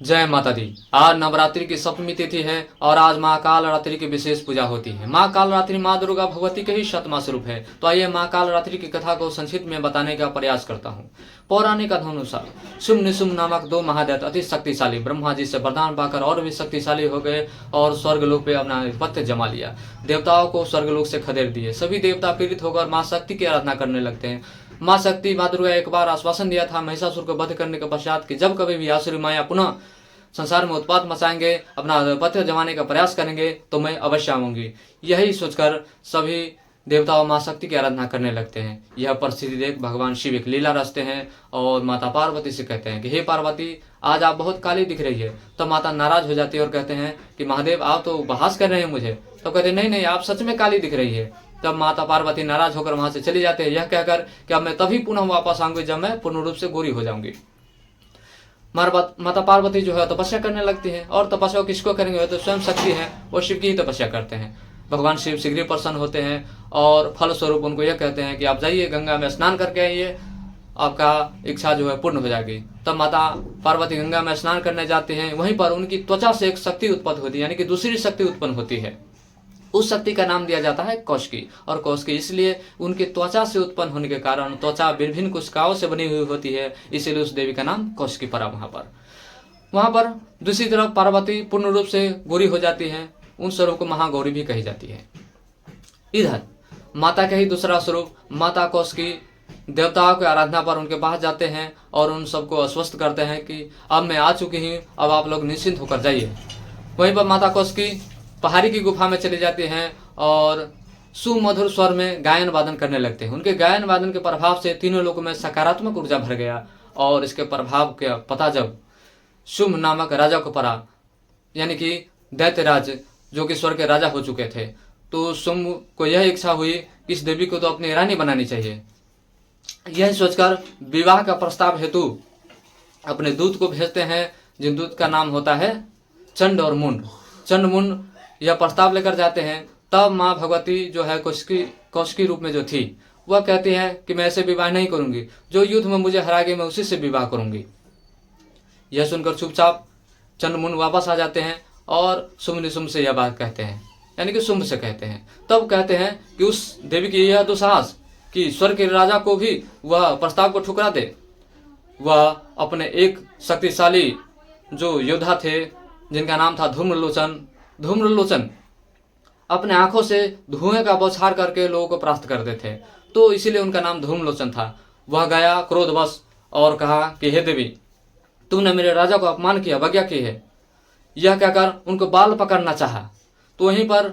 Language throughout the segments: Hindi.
जय माता दी। आज नवरात्रि की सप्तमी तिथि है और आज माँ काल रात्रि की विशेष पूजा होती है। माँ काल रात्रि माँ दुर्गा भगवती के ही शतमा स्वरूप है। तो आइए माँ काल रात्रि की कथा को संक्षिप्त में बताने का प्रयास करता हूँ। पौराणिक कथानुसार शुम्भ निशुम्भ नामक दो महादैत्य अति शक्तिशाली ब्रह्मा जी से वरदान पाकर और भी शक्तिशाली हो गए और स्वर्गलोक पे अपना आधिपत्य जमा लिया। देवताओं को स्वर्गलोक से खदेड़ दिए। सभी देवता पीड़ित होकर माँ शक्ति की आराधना करने लगते हैं। माँ शक्ति माँ दुर्गा एक बार आश्वासन दिया था महिषासुर को वध करने के पश्चात कि जब कभी भी आसुरी माया पुनः संसार में उत्पात मचाएंगे, अपना आधिपत्य जमाने का प्रयास करेंगे तो मैं अवश्य आऊंगी। यही सोचकर सभी देवता माँ शक्ति की आराधना करने लगते हैं। यह परिस्थिति देख भगवान शिव एक लीला रचते हैं और माता पार्वती से कहते हैं कि हे पार्वती, आज आप बहुत काली दिख रही है। तो माता नाराज हो जाती है और कहते हैं कि महादेव आप तो उपहास कर रहे हैं मुझे। तो कहते नहीं नहीं, आप सच में काली दिख रही है। तब माता पार्वती नाराज होकर वहां से चली जाते हैं, यह कहकर कि अब मैं तभी पुनः वापस आऊंगी जब मैं पूर्ण रूप से गोरी हो जाऊंगी। माता पार्वती जो है तपस्या करने लगती है और तपस्या किसको करेंगे, तो स्वयं शक्ति है, वो शिव की ही तपस्या करते हैं। भगवान शिव शीघ्र प्रसन्न होते हैं और फल स्वरूप उनको यह कहते हैं कि आप जाइए गंगा में स्नान करके आइए, आपका इच्छा जो है पूर्ण हो जाएगी। तब माता पार्वती गंगा में स्नान करने जाते हैं। वहीं पर उनकी त्वचा से एक शक्ति उत्पन्न होती है, यानी कि दूसरी शक्ति उत्पन्न होती है। उस शक्ति का नाम दिया जाता है कौशिकी। और कौशिकी इसलिए उनकी त्वचा से उत्पन्न होने के कारण त्वचा विभिन्न कोशिकाओं से बनी हुई होती है, इसीलिए उस देवी का नाम कौशिकी पड़ा। वहां पर दूसरी तरफ पार्वती पूर्ण रूप से गौरी हो जाती है। उन स्वरूप को महागौरी भी कही जाती है। इधर माता का ही दूसरा स्वरूप माता कौशिकी देवताओं की आराधना पर उनके पास जाते हैं और उन सबको आश्वस्त करते हैं कि अब मैं आ चुकी हूँ, अब आप लोग निश्चिंत होकर जाइए। वहीं पर माता कौशिकी पहाड़ी की गुफा में चले जाते हैं और सुमधुर स्वर में गायन वादन करने लगते हैं। उनके गायन वादन के प्रभाव से तीनों लोगों में सकारात्मक ऊर्जा भर गया और इसके प्रभाव का पता जब शुम्भ नामक राजा को पड़ा, यानी कि दैत्यराज जो कि स्वर्ग के राजा हो चुके थे, तो शुम्भ को यह इच्छा हुई कि इस देवी को तो अपनी रानी बनानी चाहिए। यह सोचकर विवाह का प्रस्ताव हेतु अपने दूत को भेजते हैं, जिन दूत का नाम होता है चंड और मुंड। चंड मुंड यह प्रस्ताव लेकर जाते हैं। तब माँ भगवती जो है कौशिकी रूप में जो थी, वह कहती है कि मैं ऐसे विवाह नहीं करूंगी, जो युद्ध में मुझे हरा गई मैं उसी से विवाह करूंगी। यह सुनकर चुपचाप चंड मुंड वापस आ जाते हैं और शुम्भ निशुम्भ से यह बात कहते हैं, यानी कि शुम्भ से कहते हैं। तब कहते हैं कि उस देवी की यह दुस्साहस कि स्वर्ग के राजा को भी वह प्रस्ताव को ठुकरा दे। वह अपने एक शक्तिशाली जो योद्धा थे जिनका नाम था धूम्रलोचन अपने आंखों से धुएं का बौछार करके लोगों को परास्त करते थे, तो इसीलिए उनका नाम धूम्रलोचन था। वह गया क्रोधवश और कहा कि हे देवी, तुमने मेरे राजा को अपमान किया, अवज्ञा की है। यह कहकर उनको बाल पकड़ना चाहा। तो वहीं पर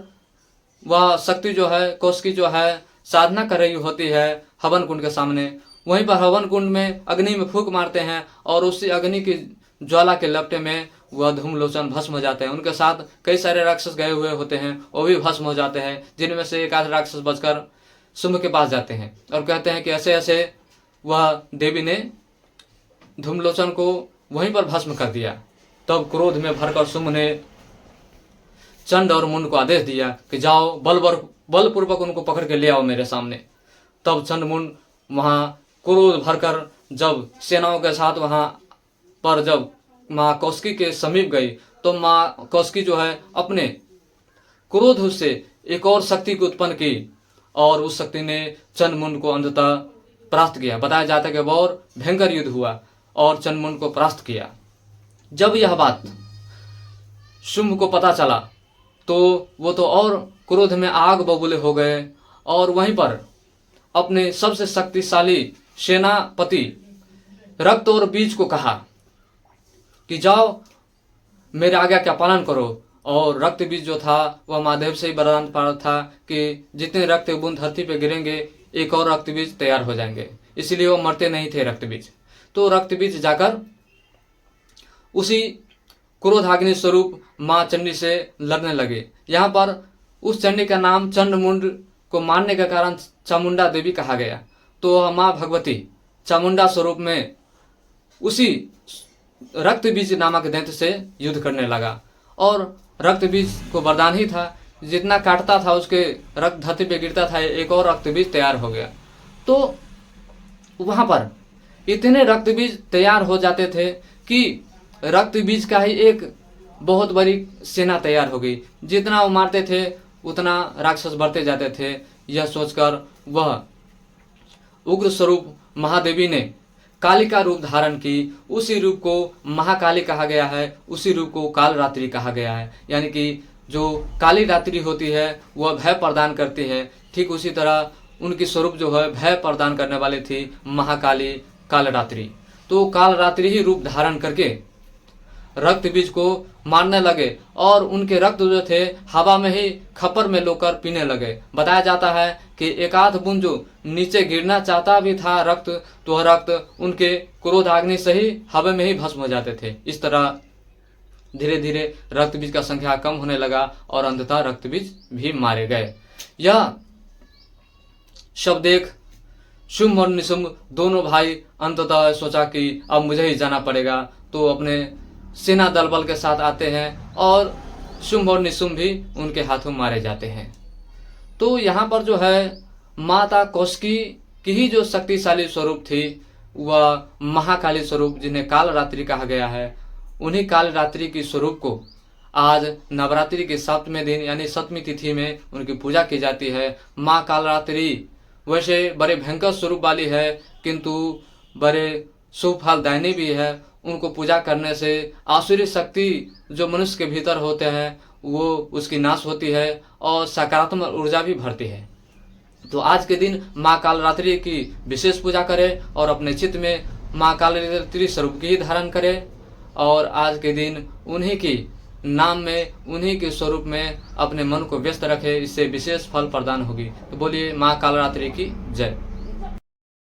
वह शक्ति जो है कौशिकी जो है साधना कर रही होती है हवन कुंड के सामने। वहीं पर हवन कुंड में अग्नि में फूंक मारते हैं और उसी अग्नि की ज्वाला के लपटे में वह धूम्रलोचन भस्म हो जाते हैं। उनके साथ कई सारे राक्षस गए हुए होते हैं, वो भी भस्म हो जाते हैं, जिनमें से एक आध राक्षस बचकर शुम्भ के पास जाते हैं और कहते हैं कि ऐसे ऐसे वह देवी ने धूम्रलोचन को वहीं पर भस्म कर दिया। तब क्रोध में भरकर शुम्भ ने चंड और मुंड को आदेश दिया कि जाओ बलपूर्वक उनको पकड़ के ले आओ मेरे सामने। तब चंड मुंड वहां क्रोध भरकर जब सेनाओं के साथ वहां पर जब माँ कौशिकी के समीप गई, तो माँ कौशिकी जो है अपने क्रोध से एक और शक्ति को उत्पन्न की और उस शक्ति ने चंड मुंड को अंततः परास्त किया। बताया जाता है कि और भयंकर युद्ध हुआ और चंड मुंड को परास्त किया। जब यह बात शुम्भ को पता चला तो वो तो और क्रोध में आग बबूले हो गए और वहीं पर अपने सबसे शक्तिशाली सेनापति रक्त और बीज को कहा कि जाओ मेरे आज्ञा का पालन करो। और रक्त बीज जो था वह महादेव से ही वरदान पा था कि जितने रक्त बूंद धरती पे गिरेंगे एक और रक्त बीज तैयार हो जाएंगे, इसलिए वो मरते नहीं थे रक्त बीज। तो रक्त बीज जाकर उसी क्रोधाग्नि स्वरूप माँ चंडी से लड़ने लगे। यहाँ पर उस चंडी का नाम चंड मुंड को मारने का कारण चामुंडा देवी कहा गया। तो माँ भगवती चामुंडा स्वरूप में उसी रक्त बीज नामक दैत्य से युद्ध करने लगा और रक्त बीज को वरदान ही था, जितना काटता था उसके रक्त धरती पे गिरता था, एक और रक्त बीज तैयार हो गया। तो वहां पर इतने रक्त बीज तैयार हो जाते थे कि रक्त बीज का ही एक बहुत बड़ी सेना तैयार हो गई। जितना वो मारते थे उतना राक्षस बढ़ते जाते थे। यह सोचकर वह उग्र स्वरूप महादेवी ने काली का रूप धारण की। उसी रूप को महाकाली कहा गया है, उसी रूप को काल रात्रि कहा गया है। यानी कि जो काली रात्रि होती है वह भय प्रदान करती है, ठीक उसी तरह उनकी स्वरूप जो है भय प्रदान करने वाली थी महाकाली काल रात्रि। तो काल रात्रि ही रूप धारण करके रक्त बीज को मारने लगे और उनके रक्त जो थे हवा में ही खपर में लोकर पीने लगे। बताया जाता है कि एक आध बूंद जो नीचे गिरना चाहता भी था रक्त, तो रक्त उनके क्रोध अग्नि से ही हवा में ही भस्म हो जाते थे। इस तरह धीरे धीरे रक्त बीज का संख्या कम होने लगा और अंततः रक्त बीज भी मारे गए। यह शव देख शुंभ और निशुंभ दोनों भाई अंततः सोचा कि अब मुझे ही जाना पड़ेगा, तो अपने सेना दल बल के साथ आते हैं और शुंभ और निशुंभ भी उनके हाथों मारे जाते हैं। तो यहाँ पर जो है माता कौशिकी की ही जो शक्तिशाली स्वरूप थी वह महाकाली स्वरूप, जिन्हें काल रात्रि कहा गया है, उन्हीं काल रात्रि की स्वरूप को आज नवरात्रि के 7वें दिन यानी 7वीं तिथि में उनकी पूजा की जाती है। माँ काल रात्रि वैसे बड़े भयंकर स्वरूप वाली है, किंतु बड़े शुभ फलदायिनी भी है। उनको पूजा करने से आसुरी शक्ति जो मनुष्य के भीतर होते हैं वो उसकी नाश होती है और सकारात्मक ऊर्जा भी भरती है। तो आज के दिन माँ काल रात्रि की विशेष पूजा करें और अपने चित्त में माँ काल रात्रि स्वरूप की ही धारण करें और आज के दिन उन्हीं की नाम में, उन्हीं के स्वरूप में अपने मन को व्यस्त रखें। इससे विशेष फल प्रदान होगी। तो बोलिए माँ काल रात्रि की जय।